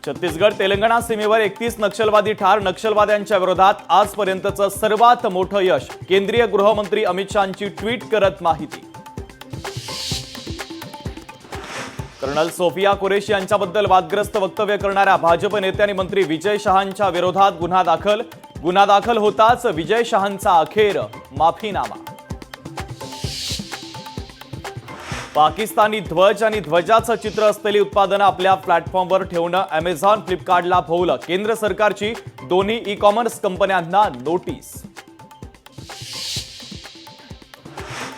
छत्तीसगड तेलंगणा सीमेवर 31 नक्षलवादी ठार. नक्षलवाद्यांच्या विरोधात आजपर्यंतचं सर्वात मोठं यश. केंद्रीय गृहमंत्री अमित शहांची ट्विट करत माहिती. कर्नल सोफिया कुरेशी यांच्याबद्दल वादग्रस्त वक्तव्य करणाऱ्या भाजप नेते आणि मंत्री विजय शहांच्या विरोधात गुन्हा दाखल. गुन्हा दाखल होताच विजय शहांचा अखेर माफीनामा. पाकिस्तानी ध्वज आणि ध्वजाचं चित्र असलेली उत्पादनं आपल्या प्लॅटफॉर्मवर ठेवणं अमेझॉन, फ्लिपकार्टला भोवलं. केंद्र सरकारची दोन्ही ई कॉमर्स कंपन्यांना नोटीस.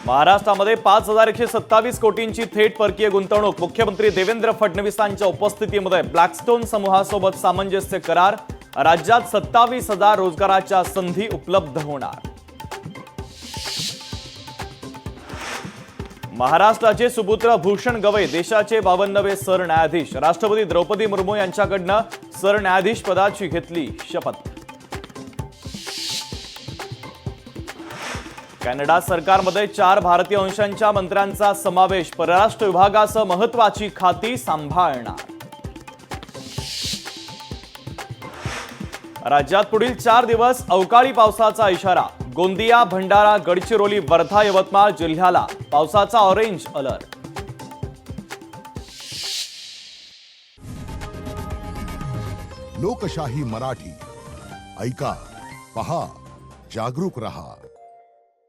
महाराष्ट्रामध्ये 5127 कोटींची थेट परकीय गुंतवणूक. मुख्यमंत्री देवेंद्र फडणवीसांच्या उपस्थितीमध्ये ब्लॅकस्टोन समूहासोबत सामंजस्य करार. राज्यात 27,000 रोजगाराच्या संधी उपलब्ध होणार. महाराष्ट्राचे सुपुत्र भूषण गवई देशाचे 52वे सरन्यायाधीश. राष्ट्रपती द्रौपदी मुर्मू यांच्याकडनं सरन्यायाधीश पदाची घेतली शपथ. कॅनडा सरकारमध्ये 4 भारतीय वंशांच्या मंत्र्यांचा समावेश. परराष्ट्र विभागासह महत्त्वाची खाती सांभाळणार. राज्यात पुढील 4 दिवस अवकाळी पावसाचा इशारा. गोंदिया, भंडारा, गडचिरोली, वर्धा, यवतमाळ जिल्ह्याला पावसाचा ऑरेंज अलर्ट. लोकशाही मराठी ऐका, पहा, जागरूक रहा.